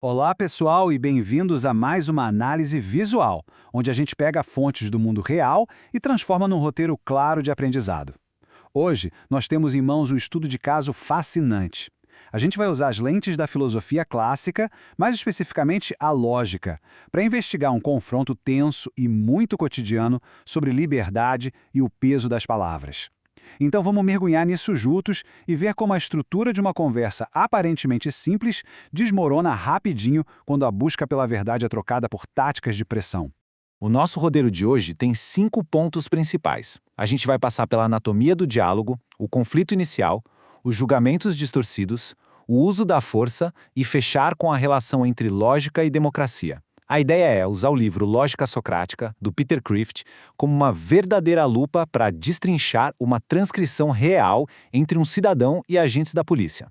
Olá, pessoal, e bem-vindos a mais uma análise visual, onde a gente pega fontes do mundo real e transforma num roteiro claro de aprendizado. Hoje, nós temos em mãos um estudo de caso fascinante. A gente vai usar as lentes da filosofia clássica, mais especificamente a lógica, para investigar um confronto tenso e muito cotidiano sobre liberdade e o peso das palavras. Então vamos mergulhar nisso juntos e ver como a estrutura de uma conversa aparentemente simples desmorona rapidinho quando a busca pela verdade é trocada por táticas de pressão. O nosso roteiro de hoje tem 5 pontos principais. A gente vai passar pela anatomia do diálogo, o conflito inicial, os julgamentos distorcidos, o uso da força e fechar com a relação entre lógica e democracia. A ideia é usar o livro Lógica Socrática, do Peter Crift, como uma verdadeira lupa para destrinchar uma transcrição real entre um cidadão e agentes da polícia.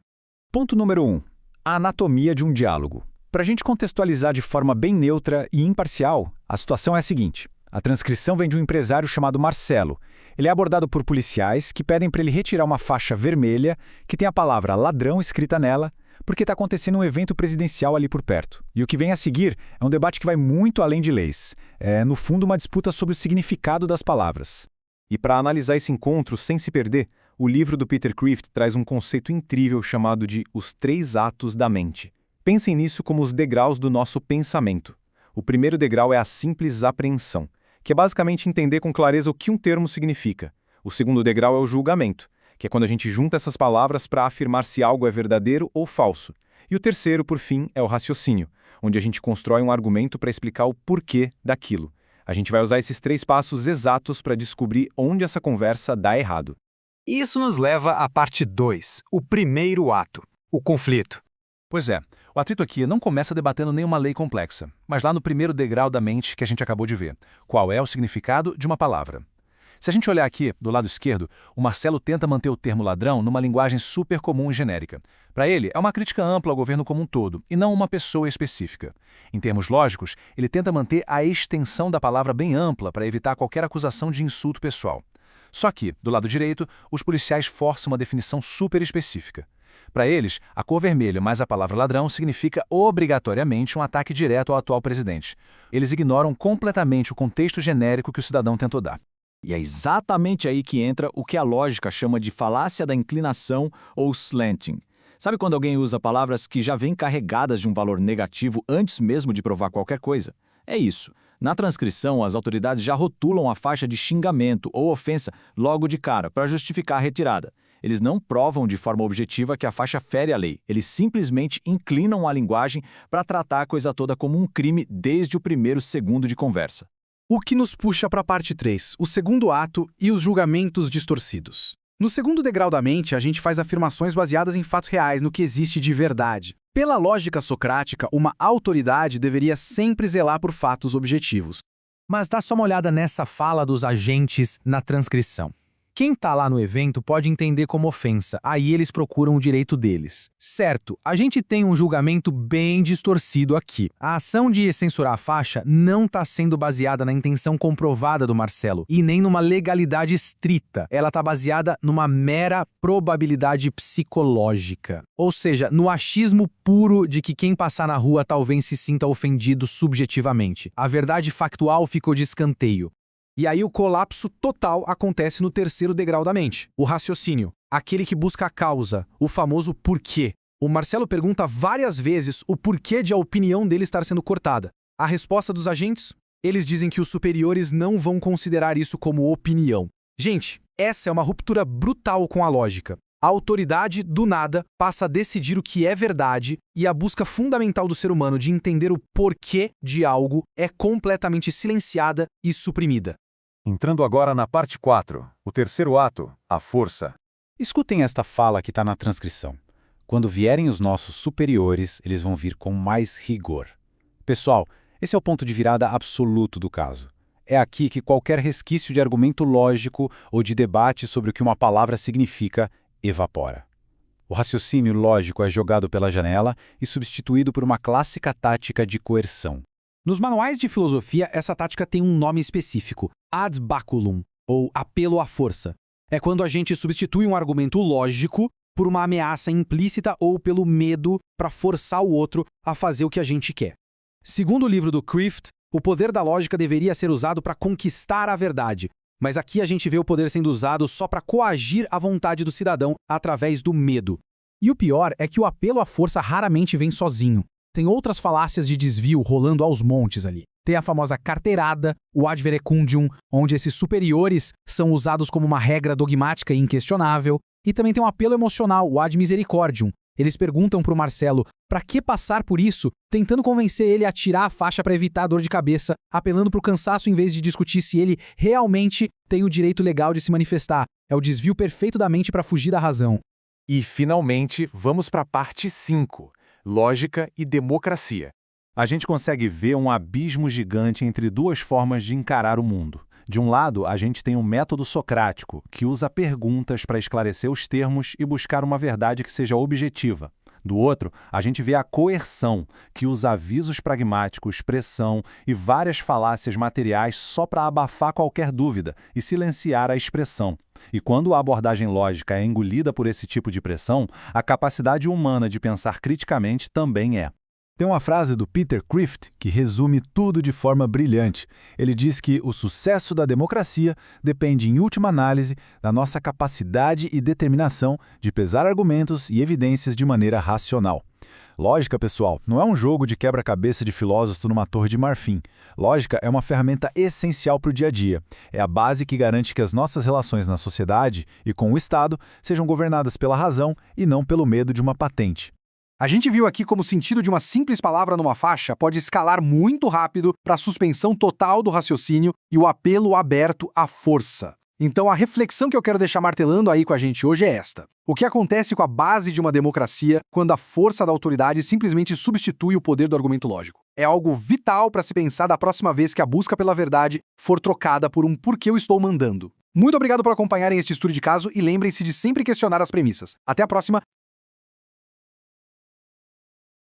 Ponto número 1. A anatomia de um diálogo. Para a gente contextualizar de forma bem neutra e imparcial, a situação é a seguinte. A transcrição vem de um empresário chamado Marcelo. Ele é abordado por policiais que pedem para ele retirar uma faixa vermelha que tem a palavra ladrão escrita nela, porque está acontecendo um evento presidencial ali por perto. E o que vem a seguir é um debate que vai muito além de leis. É, no fundo, uma disputa sobre o significado das palavras. E para analisar esse encontro sem se perder, o livro do Peter Crift traz um conceito incrível chamado de os 3 atos da mente. Pensem nisso como os degraus do nosso pensamento. O primeiro degrau é a simples apreensão, que é basicamente entender com clareza o que um termo significa. O segundo degrau é o julgamento, que é quando a gente junta essas palavras para afirmar se algo é verdadeiro ou falso. E o terceiro, por fim, é o raciocínio, onde a gente constrói um argumento para explicar o porquê daquilo. A gente vai usar esses 3 passos exatos para descobrir onde essa conversa dá errado. Isso nos leva à parte 2, o primeiro ato, o conflito. Pois é, o atrito aqui não começa debatendo nenhuma lei complexa, mas lá no primeiro degrau da mente que a gente acabou de ver. Qual é o significado de uma palavra? Se a gente olhar aqui, do lado esquerdo, o Marcelo tenta manter o termo ladrão numa linguagem super comum e genérica. Para ele, é uma crítica ampla ao governo como um todo, e não uma pessoa específica. Em termos lógicos, ele tenta manter a extensão da palavra bem ampla para evitar qualquer acusação de insulto pessoal. Só que, do lado direito, os policiais forçam uma definição super específica. Para eles, a cor vermelha mais a palavra ladrão significa obrigatoriamente um ataque direto ao atual presidente. Eles ignoram completamente o contexto genérico que o cidadão tentou dar. E é exatamente aí que entra o que a lógica chama de falácia da inclinação ou slanting. Sabe quando alguém usa palavras que já vêm carregadas de um valor negativo antes mesmo de provar qualquer coisa? É isso. Na transcrição, as autoridades já rotulam a faixa de xingamento ou ofensa logo de cara para justificar a retirada. Eles não provam de forma objetiva que a faixa fere a lei. Eles simplesmente inclinam a linguagem para tratar a coisa toda como um crime desde o primeiro segundo de conversa. O que nos puxa para a parte 3, o segundo ato e os julgamentos distorcidos. No segundo degrau da mente, a gente faz afirmações baseadas em fatos reais, no que existe de verdade. Pela lógica socrática, uma autoridade deveria sempre zelar por fatos objetivos. Mas dá só uma olhada nessa fala dos agentes na transcrição. Quem está lá no evento pode entender como ofensa, aí eles procuram o direito deles. Certo, a gente tem um julgamento bem distorcido aqui. A ação de censurar a faixa não está sendo baseada na intenção comprovada do Marcelo e nem numa legalidade estrita. Ela está baseada numa mera probabilidade psicológica. Ou seja, no achismo puro de que quem passar na rua talvez se sinta ofendido subjetivamente. A verdade factual ficou de escanteio. E aí o colapso total acontece no terceiro degrau da mente, o raciocínio, aquele que busca a causa, o famoso porquê. O Marcelo pergunta várias vezes o porquê de a opinião dele estar sendo cortada. A resposta dos agentes? Eles dizem que os superiores não vão considerar isso como opinião. Gente, essa é uma ruptura brutal com a lógica. A autoridade, do nada, passa a decidir o que é verdade e a busca fundamental do ser humano de entender o porquê de algo é completamente silenciada e suprimida. Entrando agora na parte 4, o terceiro ato, a força. Escutem esta fala que está na transcrição. Quando vierem os nossos superiores, eles vão vir com mais rigor. Pessoal, esse é o ponto de virada absoluto do caso. É aqui que qualquer resquício de argumento lógico ou de debate sobre o que uma palavra significa evapora. O raciocínio lógico é jogado pela janela e substituído por uma clássica tática de coerção. Nos manuais de filosofia, essa tática tem um nome específico, ad baculum, ou apelo à força. É quando a gente substitui um argumento lógico por uma ameaça implícita ou pelo medo para forçar o outro a fazer o que a gente quer. Segundo o livro do Crift, o poder da lógica deveria ser usado para conquistar a verdade, mas aqui a gente vê o poder sendo usado só para coagir a vontade do cidadão através do medo. E o pior é que o apelo à força raramente vem sozinho. Tem outras falácias de desvio rolando aos montes ali. Tem a famosa carteirada, o ad verecundium, onde esses superiores são usados como uma regra dogmática e inquestionável, e também tem um apelo emocional, o ad misericordium. Eles perguntam para o Marcelo para que passar por isso, tentando convencer ele a tirar a faixa para evitar a dor de cabeça, apelando para o cansaço em vez de discutir se ele realmente tem o direito legal de se manifestar. É o desvio perfeito da mente para fugir da razão. E, finalmente, vamos para a parte 5, lógica e democracia. A gente consegue ver um abismo gigante entre duas formas de encarar o mundo. De um lado, a gente tem um método socrático, que usa perguntas para esclarecer os termos e buscar uma verdade que seja objetiva. Do outro, a gente vê a coerção, que usa avisos pragmáticos, pressão e várias falácias materiais só para abafar qualquer dúvida e silenciar a expressão. E quando a abordagem lógica é engolida por esse tipo de pressão, a capacidade humana de pensar criticamente também é. Tem uma frase do Peter Crift que resume tudo de forma brilhante. Ele diz que o sucesso da democracia depende, em última análise, da nossa capacidade e determinação de pesar argumentos e evidências de maneira racional. Lógica, pessoal, não é um jogo de quebra-cabeça de filósofo numa torre de marfim. Lógica é uma ferramenta essencial para o dia a dia. É a base que garante que as nossas relações na sociedade e com o Estado sejam governadas pela razão e não pelo medo de uma patente. A gente viu aqui como o sentido de uma simples palavra numa faixa pode escalar muito rápido para a suspensão total do raciocínio e o apelo aberto à força. Então a reflexão que eu quero deixar martelando aí com a gente hoje é esta. O que acontece com a base de uma democracia quando a força da autoridade simplesmente substitui o poder do argumento lógico? É algo vital para se pensar da próxima vez que a busca pela verdade for trocada por um porquê eu estou mandando. Muito obrigado por acompanharem este estudo de caso e lembrem-se de sempre questionar as premissas. Até a próxima